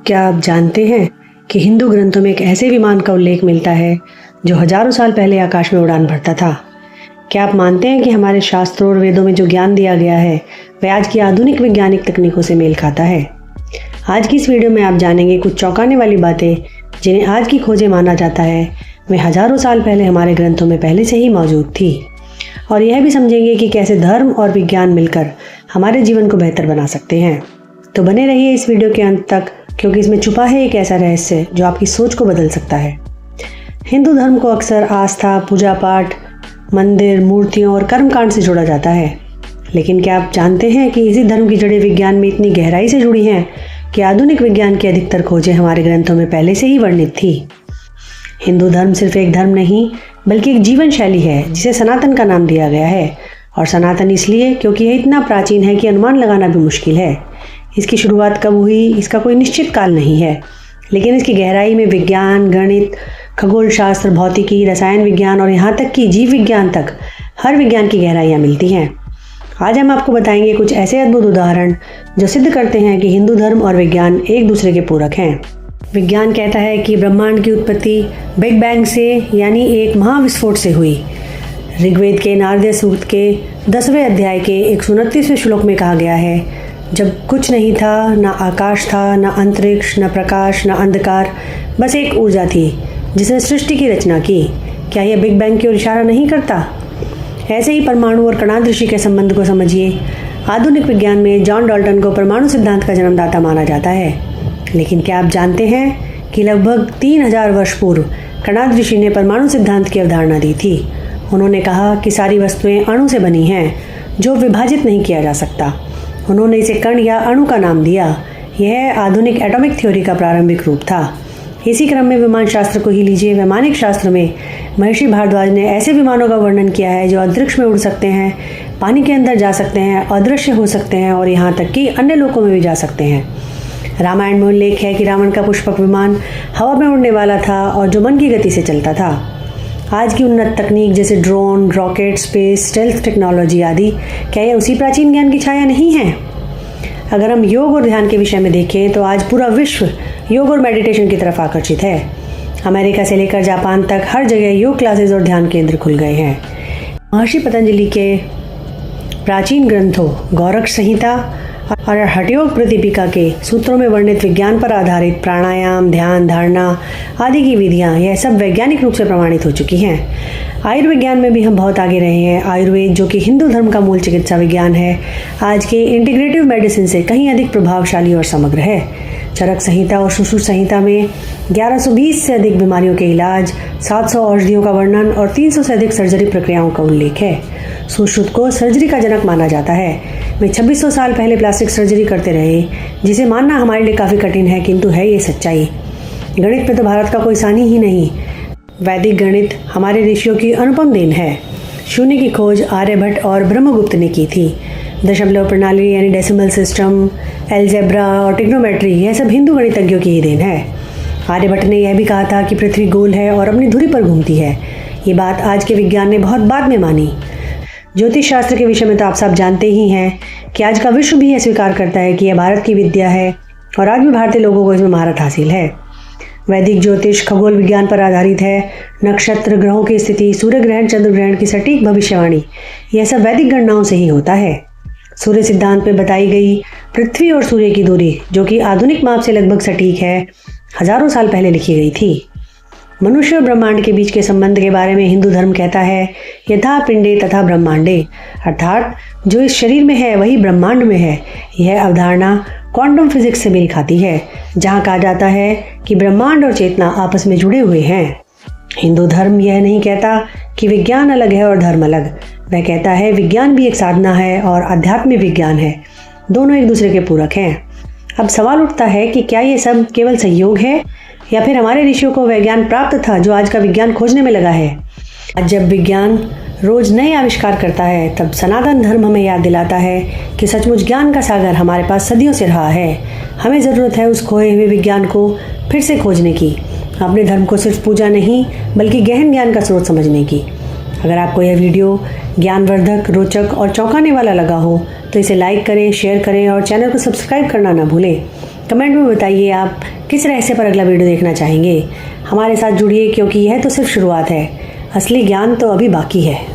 क्या आप जानते हैं कि हिंदू ग्रंथों में एक ऐसे विमान का उल्लेख मिलता है जो हजारों साल पहले आकाश में उड़ान भरता था? क्या आप मानते हैं कि हमारे शास्त्रों और वेदों में जो ज्ञान दिया गया है वह आज की आधुनिक वैज्ञानिक तकनीकों से मेल खाता है? आज की इस वीडियो में आप जानेंगे कुछ चौंकाने वाली बातें जिन्हें आज की खोजें माना जाता है वे हजारों साल पहले हमारे ग्रंथों में पहले से ही मौजूद थी। और यह भी समझेंगे कि कैसे धर्म और विज्ञान मिलकर हमारे जीवन को बेहतर बना सकते हैं। तो बने रहिए इस वीडियो के अंत तक, क्योंकि इसमें छुपा है एक ऐसा रहस्य जो आपकी सोच को बदल सकता है। हिंदू धर्म को अक्सर आस्था, पूजा पाठ, मंदिर, मूर्तियों और कर्मकांड से जोड़ा जाता है, लेकिन क्या आप जानते हैं कि इसी धर्म की जड़ें विज्ञान में इतनी गहराई से जुड़ी हैं कि आधुनिक विज्ञान की अधिकतर खोजें हमारे ग्रंथों में पहले से ही वर्णित थी। हिंदू धर्म सिर्फ एक धर्म नहीं बल्कि एक जीवन शैली है जिसे सनातन का नाम दिया गया है। और सनातन इसलिए क्योंकि यह इतना प्राचीन है कि अनुमान लगाना भी मुश्किल है। इसकी शुरुआत कब हुई इसका कोई निश्चित काल नहीं है, लेकिन इसकी गहराई में विज्ञान, गणित, खगोल शास्त्र, भौतिकी, रसायन विज्ञान और यहाँ तक कि जीव विज्ञान तक हर विज्ञान की गहराइयाँ मिलती हैं। आज हम आपको बताएंगे कुछ ऐसे अद्भुत उदाहरण जो सिद्ध करते हैं कि हिंदू धर्म और विज्ञान एक दूसरे के पूरक हैं। विज्ञान कहता है कि ब्रह्मांड की उत्पत्ति बिग बैंग से यानी एक महाविस्फोट से हुई। ऋग्वेद के नारदीय सूक्त के 10वें अध्याय के 129वें श्लोक में कहा गया है, जब कुछ नहीं था, ना आकाश था, ना अंतरिक्ष, ना प्रकाश, ना अंधकार, बस एक ऊर्जा थी जिसने सृष्टि की रचना की। क्या यह बिग बैंग की ओर इशारा नहीं करता? ऐसे ही परमाणु और कणादृष्टि के संबंध को समझिए। आधुनिक विज्ञान में जॉन डाल्टन को परमाणु सिद्धांत का जन्मदाता माना जाता है, लेकिन क्या आप जानते हैं कि लगभग 3000 वर्ष पूर्व कणादृष्टि ने परमाणु सिद्धांत की अवधारणा दी थी। उन्होंने कहा कि सारी वस्तुएं अणु से बनी हैं जो विभाजित नहीं किया जा सकता। उन्होंने इसे कण या अणु का नाम दिया। यह आधुनिक एटॉमिक थ्योरी का प्रारंभिक रूप था। इसी क्रम में विमान शास्त्र को ही लीजिए। वैमानिक शास्त्र में महर्षि भारद्वाज ने ऐसे विमानों का वर्णन किया है जो अंतरिक्ष में उड़ सकते हैं, पानी के अंदर जा सकते हैं, अदृश्य हो सकते हैं और यहाँ तक कि अन्य लोकों में भी जा सकते हैं। रामायण में उल्लेख है कि रावण का पुष्पक विमान हवा में उड़ने वाला था और जो मन की गति से चलता था। आज की उन्नत तकनीक जैसे drone, rocket, space, stealth technology आदि, क्या यह उसी प्राचीन ज्ञान की छाया नहीं है? अगर हम योग और ध्यान के विषय में देखें तो आज पूरा विश्व योग और मेडिटेशन की तरफ आकर्षित है। अमेरिका से लेकर जापान तक हर जगह योग क्लासेस और ध्यान केंद्र खुल गए हैं। महर्षि पतंजलि के प्राचीन ग्रंथों गौरक्ष संहिता और हठयोग प्रतिपिका के सूत्रों में वर्णित विज्ञान पर आधारित प्राणायाम, ध्यान, धारणा आदि की विधियाँ यह सब वैज्ञानिक रूप से प्रमाणित हो चुकी हैं। आयुर्विज्ञान में भी हम बहुत आगे रहे हैं। आयुर्वेद, जो कि हिंदू धर्म का मूल चिकित्सा विज्ञान है, आज के इंटीग्रेटिव मेडिसिन से कहीं अधिक प्रभावशाली और समग्र है। चरक संहिता और सुश्रुत संहिता में 1120 से अधिक बीमारियों के इलाज, 700 औषधियों का वर्णन और 300 से अधिक सर्जरी प्रक्रियाओं का उल्लेख है। सुश्रुत को सर्जरी का जनक माना जाता है। वे 2600 साल पहले प्लास्टिक सर्जरी करते रहे, जिसे मानना हमारे लिए काफ़ी कठिन है, किंतु है ये सच्चाई। गणित में तो भारत का कोई सानी ही नहीं। वैदिक गणित हमारे ऋषियों की अनुपम देन है। शून्य की खोज आर्यभट्ट और ब्रह्मगुप्त ने की थी। दशमलव प्रणाली यानी डेसिमल सिस्टम, एल्जेब्रा और ट्रिग्नोमेट्री यह सब हिंदू गणितज्ञों की ही देन है। आर्यभट्ट ने यह भी कहा था कि पृथ्वी गोल है और अपनी धुरी पर घूमती है। ये बात आज के विज्ञान ने बहुत बाद में मानी। ज्योतिष शास्त्र के विषय में तो आप सब जानते ही हैं कि आज का विश्व भी यह स्वीकार करता है कि यह भारत की विद्या है और आज भी भारतीय लोगों को इसमें महारत हासिल है। वैदिक ज्योतिष खगोल विज्ञान पर आधारित है। नक्षत्र, ग्रहों की स्थिति, सूर्य ग्रहण, चंद्र ग्रहण की सटीक भविष्यवाणी यह सब वैदिक गणनाओं से ही होता है। सूर्य सिद्धांत में बताई गई पृथ्वी और सूर्य की दूरी, जो कि आधुनिक माप से लगभग सटीक है, हजारों साल पहले लिखी गई थी। मनुष्य और ब्रह्मांड के बीच के संबंध के बारे में हिंदू धर्म कहता है, यथा पिंडे तथा ब्रह्मांडे, अर्थात जो इस शरीर में है वही ब्रह्मांड में है। यह अवधारणा क्वांटम फिजिक्स से मेल खाती है, जहाँ कहा जाता है कि ब्रह्मांड और चेतना आपस में जुड़े हुए हैं। हिंदू धर्म यह नहीं कहता कि विज्ञान अलग है और धर्म अलग। वह कहता है विज्ञान भी एक साधना है और आध्यात्मिक विज्ञान है, दोनों एक दूसरे के पूरक हैं। अब सवाल उठता है कि क्या ये सब केवल संयोग है या फिर हमारे ऋषियों को वह ज्ञान प्राप्त था जो आज का विज्ञान खोजने में लगा है? आज जब विज्ञान रोज नए आविष्कार करता है, तब सनातन धर्म हमें याद दिलाता है कि सचमुच ज्ञान का सागर हमारे पास सदियों से रहा है। हमें ज़रूरत है उस खोए हुए विज्ञान को फिर से खोजने की, अपने धर्म को सिर्फ पूजा नहीं बल्कि गहन ज्ञान का स्रोत समझने की। अगर आपको यह वीडियो ज्ञानवर्धक, रोचक और चौंकाने वाला लगा हो तो इसे लाइक करें, शेयर करें और चैनल को सब्सक्राइब करना ना भूलें। कमेंट में बताइए आप किस रहस्य पर अगला वीडियो देखना चाहेंगे। हमारे साथ जुड़िए क्योंकि यह तो सिर्फ शुरुआत है, असली ज्ञान तो अभी बाकी है।